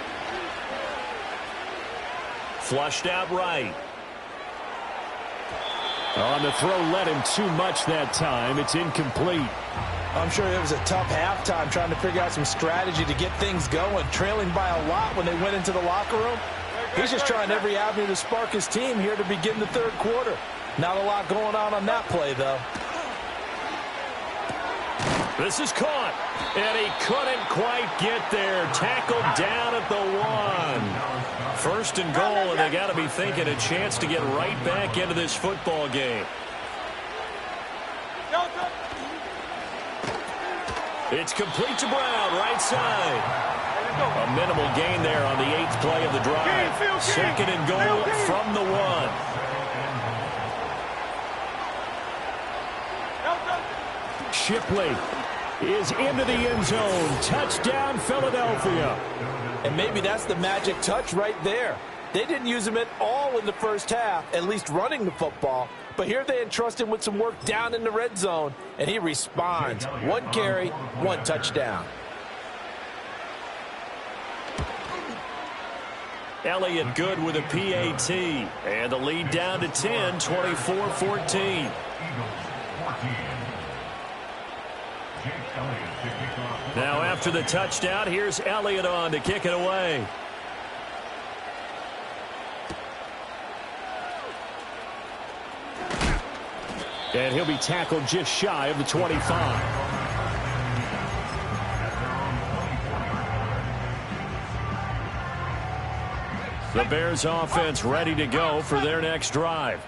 Flushed out right. On the throw, led him too much that time. It's incomplete. I'm sure it was a tough halftime trying to figure out some strategy to get things going. Trailing by a lot when they went into the locker room. He's just trying every avenue to spark his team here to begin the third quarter. Not a lot going on that play, though. This is caught, and he couldn't quite get there. Tackled down at the 1. 1st and goal, and they got to be thinking a chance to get right back into this football game. It's complete to Brown, right side. A minimal gain there on the 8th play of the drive. 2nd and goal from the 1. Shipley is into the end zone. Touchdown, Philadelphia. And maybe that's the magic touch right there. They didn't use him at all in the first half, at least running the football. But here they entrust him with some work down in the red zone, and he responds. 1 carry, 1 touchdown. Elliott good with a PAT. And the lead down to 10, 24-14. Now after the touchdown, here's Elliott on to kick it away. And he'll be tackled just shy of the 25. The Bears offense ready to go for their next drive.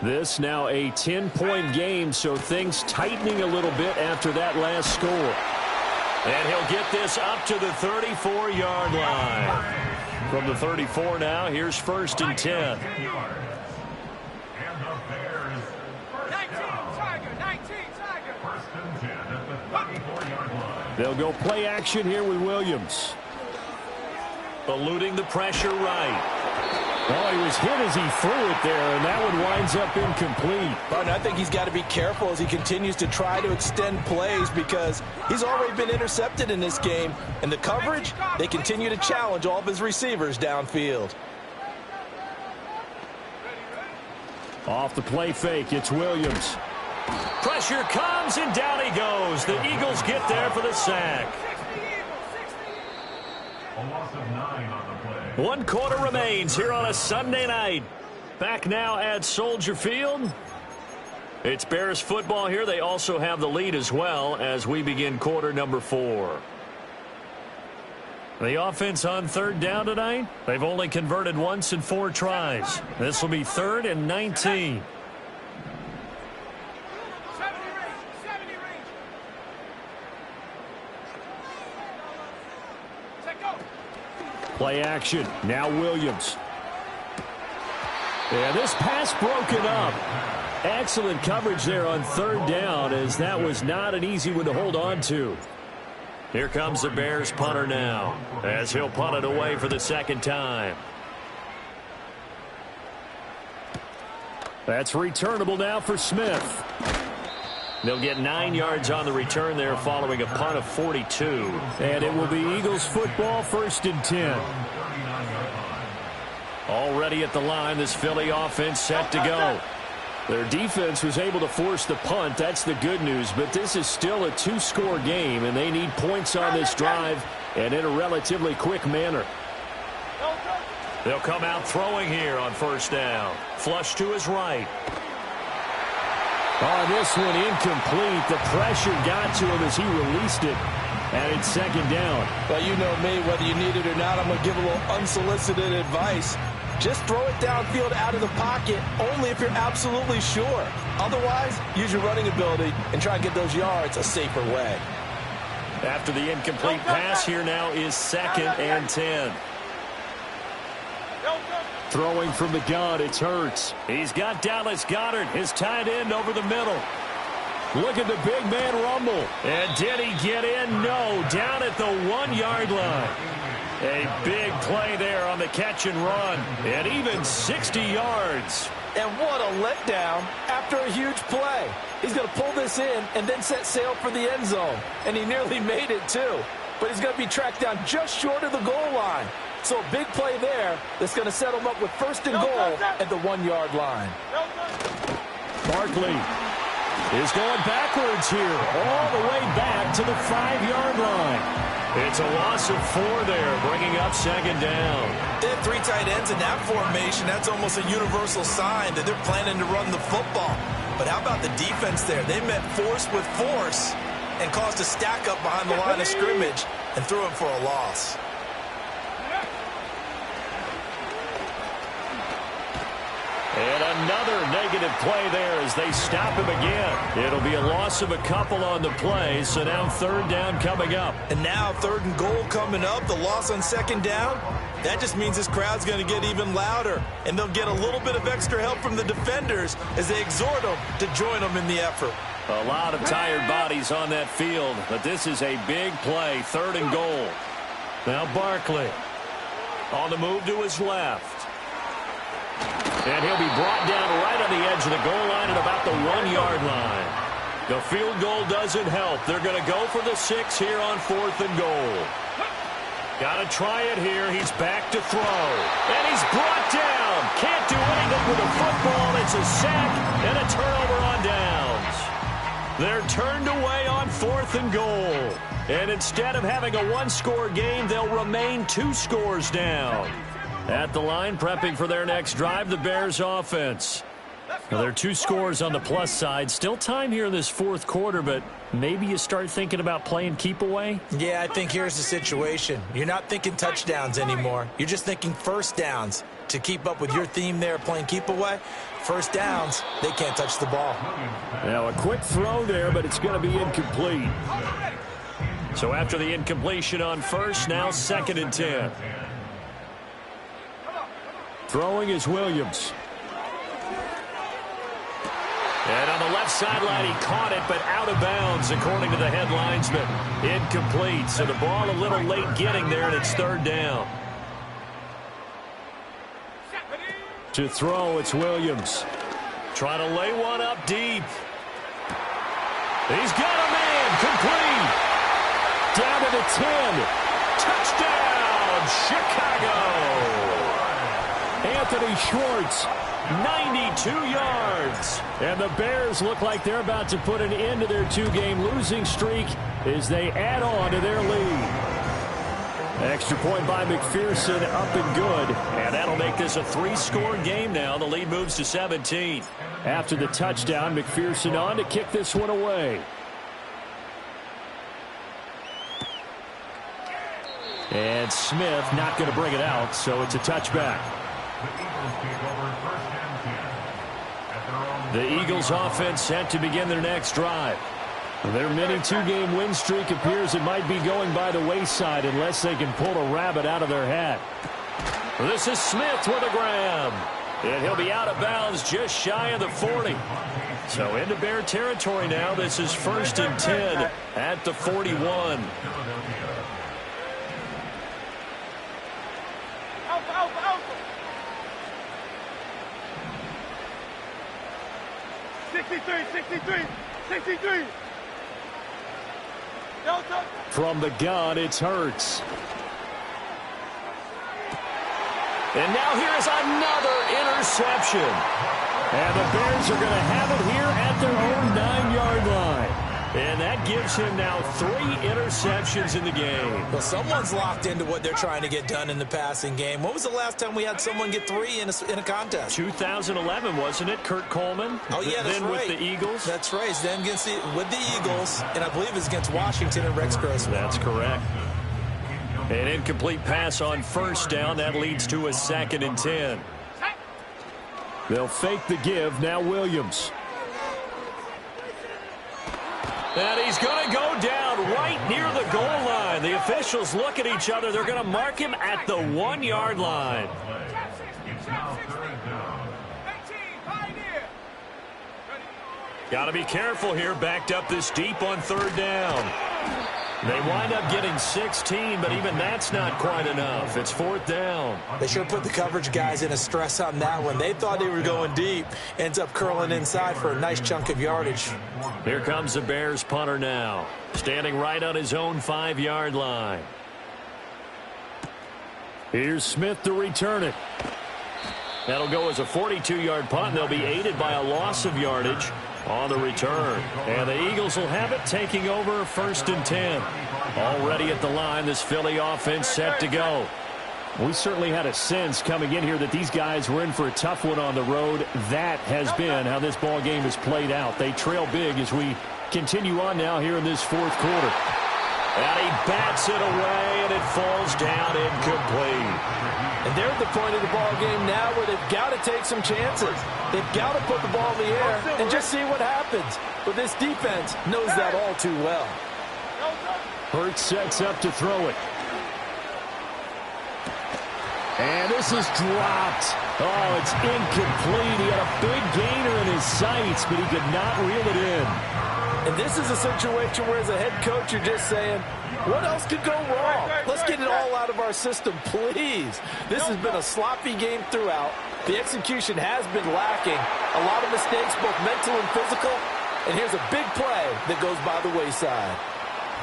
This now a 10-point game, so things tightening a little bit after that last score. And he'll get this up to the 34-yard line. From the 34 now, here's 1st and 10. They'll go play action here with Williams. Eluding the pressure right. Oh, he was hit as he threw it there, and that one winds up incomplete. But I think he's got to be careful as he continues to try to extend plays because he's already been intercepted in this game. And the coverage, they continue to challenge all of his receivers downfield. Off the play fake, it's Williams. Pressure comes, and down he goes. The Eagles get there for the sack. A loss of 9 on the play. 1 quarter remains here on a Sunday night. Back now at Soldier Field. It's Bears football here. They also have the lead as well as we begin quarter number 4. The offense on 3rd down tonight. They've only converted once in 4 tries. This will be 3rd and 19. Play action. Now Williams. And this pass broken up. Excellent coverage there on 3rd down, as that was not an easy one to hold on to. Here comes the Bears punter now, as he'll punt it away for the 2nd time. That's returnable now for Smith. They'll get 9 yards on the return there following a punt of 42. And it will be Eagles football, 1st and 10. Already at the line, this Philly offense set to go. Their defense was able to force the punt. That's the good news. But this is still a two-score game, and they need points on this drive and in a relatively quick manner. They'll come out throwing here on first down. Flush to his right. On this one, incomplete. The pressure got to him as he released it. And it's second down. Well, you know me, whether you need it or not, I'm going to give a little unsolicited advice. Just throw it downfield out of the pocket only if you're absolutely sure. Otherwise, use your running ability and try and get those yards a safer way. After the incomplete pass, here now is 2nd and 10. Throwing from the gun, it's Hurts. He's got Dallas Goedert, his tight end, over the middle. Look at the big man rumble. And did he get in? No, down at the 1-yard line. A big play there on the catch and run. And even 60 yards. And what a letdown after a huge play. He's going to pull this in and then set sail for the end zone. And he nearly made it, too. But he's going to be tracked down just short of the goal line. So a big play there that's going to set him up with 1st and goal at the 1-yard line. Barkley is going backwards here, all the way back to the 5-yard line. It's a loss of 4 there, bringing up 2nd down. They have 3 tight ends in that formation. That's almost a universal sign that they're planning to run the football. But how about the defense there? They met force with force and caused a stack up behind the line of scrimmage and threw him for a loss. And another negative play there as they stop him again. It'll be a loss of a couple on the play, so now 3rd down coming up. And now 3rd and goal coming up, the loss on 2nd down. That just means this crowd's going to get even louder, and they'll get a little bit of extra help from the defenders as they exhort them to join them in the effort. A lot of tired bodies on that field, but this is a big play, 3rd and goal. Now Barkley on the move to his left. And he'll be brought down right on the edge of the goal line at about the 1-yard line. The field goal doesn't help. They're going to go for the 6 here on 4th and goal. Got to try it here. He's back to throw. And he's brought down. Can't do anything with the football. It's a sack and a turnover on downs. They're turned away on 4th and goal. And instead of having a 1-score game, they'll remain 2 scores down. At the line, prepping for their next drive, the Bears offense. Now, there are 2 scores on the plus side. Still time here in this 4th quarter, but maybe you start thinking about playing keep away? Yeah, I think here's the situation. You're not thinking touchdowns anymore. You're just thinking 1st downs. To keep up with your theme there, playing keep away, 1st downs, they can't touch the ball. Now, a quick throw there, but it's going to be incomplete. So after the incompletion on 1st, now 2nd and 10. Throwing is Williams. And on the left sideline, he caught it, but out of bounds, according to the head linesman. Incomplete, so the ball a little late getting there, and it's 3rd down. To throw, it's Williams. Trying to lay one up deep. He's got a man, complete. Down to the 10. Touchdown, Chicago. Anthony Schwartz, 92 yards. And the Bears look like they're about to put an end to their 2-game losing streak as they add on to their lead. Extra point by McPherson, up and good. And that'll make this a 3-score game now. The lead moves to 17. After the touchdown, McPherson on to kick this one away. And Smith not going to bring it out, so it's a touchback. The Eagles offense set to begin their next drive. Their mini 2-game win streak appears it might be going by the wayside unless they can pull a rabbit out of their hat. This is Smith with a grab. And he'll be out of bounds just shy of the 40. So into Bear territory now. This is 1st and 10 at the 41. From the gun, it's Hurts. And now here's another interception. And the Bears are going to have it here at their own 9-yard line. And that gives him now 3 interceptions in the game. Well, someone's locked into what they're trying to get done in the passing game. When was the last time we had someone get 3 in a contest? 2011, wasn't it? Kurt Coleman? Oh, yeah, that's then right. with the Eagles? That's right. Then with the Eagles, and I believe it's against Washington and Rex Grossman. That's correct. An incomplete pass on first down. That leads to a 2nd and 10. They'll fake the give. Now Williams. And he's going to go down right near the goal line. The officials look at each other. They're going to mark him at the 1-yard line. Got to be careful here. Backed up this deep on 3rd down. They wind up getting 16, but even that's not quite enough. It's 4th down. They sure put the coverage guys in a stress on that one. They thought they were going deep. Ends up curling inside for a nice chunk of yardage. Here comes the Bears punter now. Standing right on his own 5-yard line. Here's Smith to return it. That'll go as a 42-yard punt, and they'll be aided by a loss of yardage on the return. And the Eagles will have it, taking over 1st and 10. Already at the line, this Philly offense set to go. We certainly had a sense coming in here that these guys were in for a tough one on the road. That has been how this ball game has played out. They trail big as we continue on now here in this 4th quarter. And he bats it away, and it falls down incomplete. And they're at the point of the ball game now where they've got to take some chances. They've got to put the ball in the air and just see what happens. But this defense knows that all too well. Hurts sets up to throw it. And this is dropped. Oh, it's incomplete. He had a big gainer in his sights, but he could not reel it in. And this is a situation where as a head coach you're just saying, what else could go wrong? Let's get it all out of our system, please. This has been a sloppy game throughout. The execution has been lacking. A lot of mistakes, both mental and physical. And here's a big play that goes by the wayside.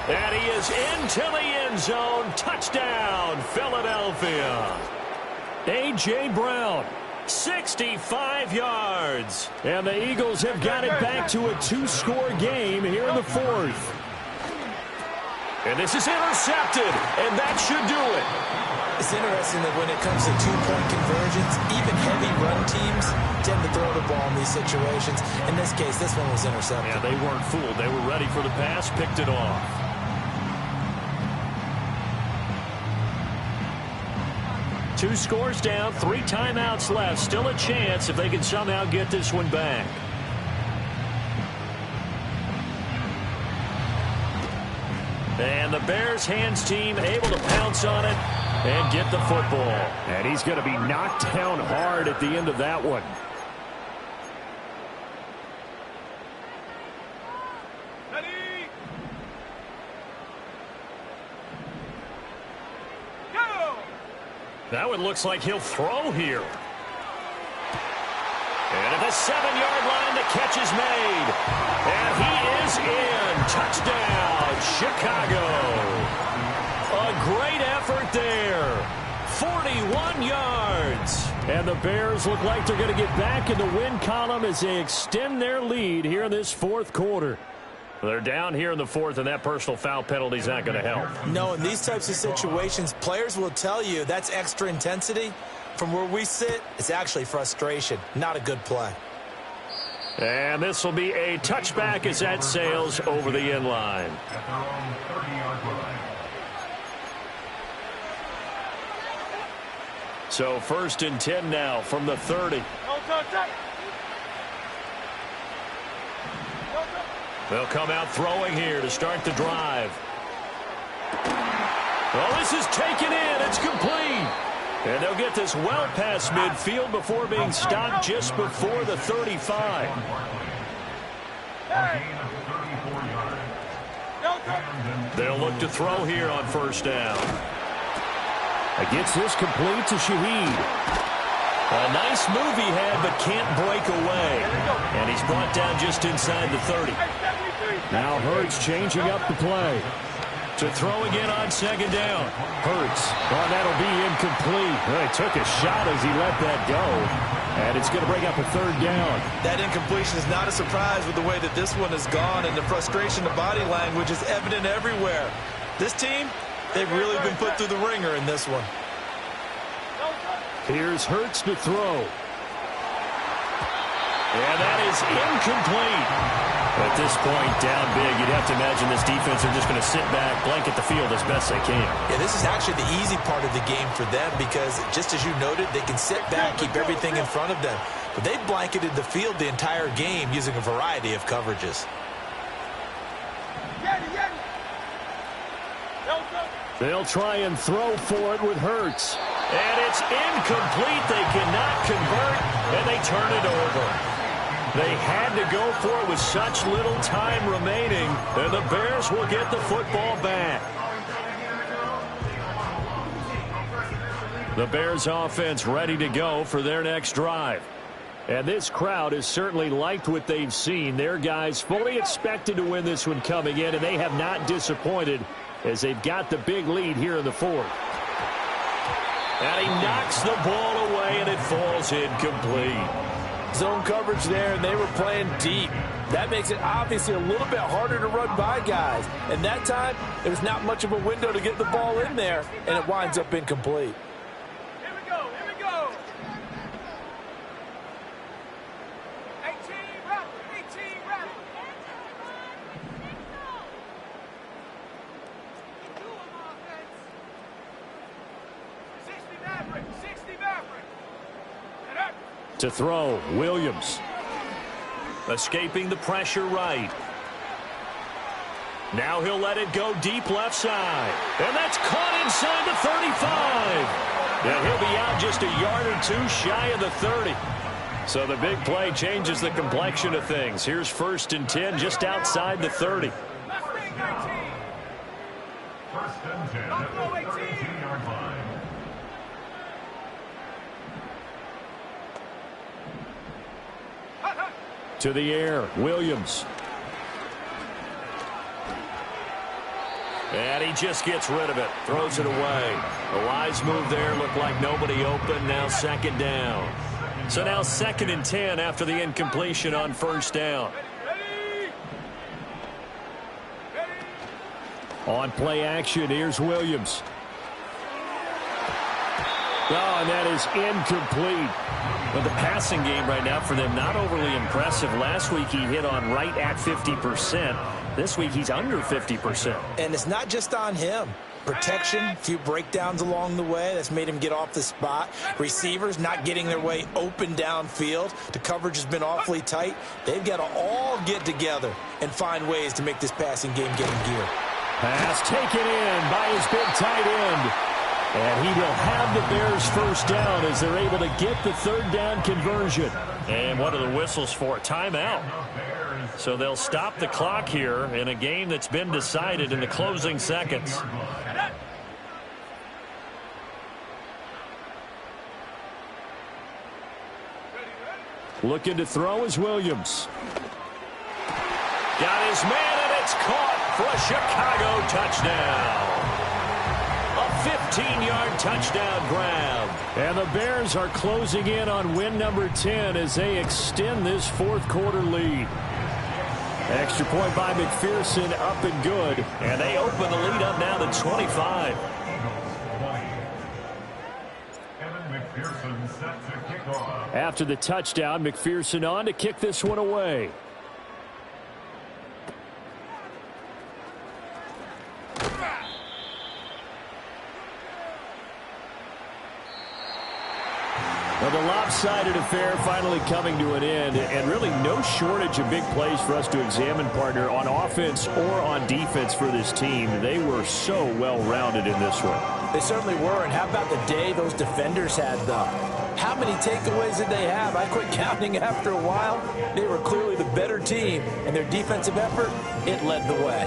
And he is into the end zone. Touchdown, Philadelphia. A.J. Brown, 65 yards. And the Eagles have got it back to a 2-score game here in the 4th. And this is intercepted, and that should do it. It's interesting that when it comes to 2-point conversions, even heavy run teams tend to throw the ball in these situations. In this case, this one was intercepted. Yeah, they weren't fooled. They were ready for the pass, picked it off. Two scores down, 3 timeouts left. Still a chance if they can somehow get this one back. And the Bears hands team able to pounce on it and get the football. And he's going to be knocked down hard at the end of that one. Ready? Go! That one looks like he'll throw here. And at the 7-yard line, the catch is made. And he is in. Touchdown, Chicago. A great effort there. 41 yards. And the Bears look like they're going to get back in the win column as they extend their lead here in this 4th quarter. They're down here in the 4th, and that personal foul penalty is not going to help. No, in these types of situations, players will tell you that's extra intensity. From where we sit, it's actually frustration. Not a good play. And this will be a touchback as that sails over the end line. So 1st and 10 now from the 30. They'll come out throwing here to start the drive. Well, this is taken in. It's complete. And they'll get this well past midfield before being stopped just before the 35. They'll look to throw here on 1st down. Gets this complete to Shaheed. A nice move he had, but can't break away. And he's brought down just inside the 30. Now Hurts changing up the play. To throw again on 2nd down. Hurts. Oh, that'll be incomplete. Well, he took a shot as he let that go. And it's going to bring up a third down. That incompletion is not a surprise with the way that this one has gone, and the frustration of body language is evident everywhere. This team, they've really been put through the ringer in this one. Here's Hurts to throw. And that is incomplete. At this point, down big, you'd have to imagine this defense are just going to sit back, blanket the field as best they can. Yeah, this is actually the easy part of the game for them because, just as you noted, they can sit back, keep everything in front of them. But they've blanketed the field the entire game using a variety of coverages. They'll try and throw for it with Hurts. And it's incomplete. They cannot convert, and they turn it over. They had to go for it with such little time remaining, and the Bears will get the football back. The Bears offense ready to go for their next drive. And this crowd has certainly liked what they've seen. Their guys fully expected to win this one coming in, and they have not disappointed as they've got the big lead here in the fourth. And he knocks the ball away, and it falls incomplete. Zone coverage there, and they were playing deep. That makes it obviously a little bit harder to run by guys. And that time, there was not much of a window to get the ball in there, and it winds up incomplete. Here we go, here we go. 18 rattle. 60 Maverick. And up. To throw, Williams. Escaping the pressure right. Now he'll let it go deep left side. And that's caught inside the 35. And he'll be out just a yard or two shy of the 30. So the big play changes the complexion of things. Here's 1st and 10 just outside the 30. First and 10 at the 13-yard line. To the air, Williams. And he just gets rid of it. Throws it away. A wise move there. Looked like nobody open. Now 2nd down. So now 2nd and 10 after the incompletion on 1st down. On play action, here's Williams. Oh, and that is incomplete. But the passing game right now for them, not overly impressive. Last week he hit on right at 50%. This week he's under 50%. And it's not just on him. Protection, a few breakdowns along the way. That's made him get off the spot. Receivers not getting their way open downfield. The coverage has been awfully tight. They've got to all get together and find ways to make this passing game get in gear. Pass taken in by his big tight end. And he will have the Bears 1st down as they're able to get the 3rd down conversion. And what are the whistles for? Timeout. So they'll stop the clock here in a game that's been decided in the closing seconds. Looking to throw is Williams. Got his man, and it's caught for a Chicago touchdown. A 15-yard touchdown grab. And the Bears are closing in on win number 10 as they extend this 4th quarter lead. Extra point by McPherson, up and good. And they open the lead up now to 25. After the touchdown, McPherson on to kick this one away. Well, the lopsided affair finally coming to an end, and really no shortage of big plays for us to examine, partner, on offense or on defense for this team. They were so well-rounded in this one. They certainly were, and how about the day those defenders had, though? How many takeaways did they have? I quit counting after a while. They were clearly the better team, and their defensive effort, it led the way.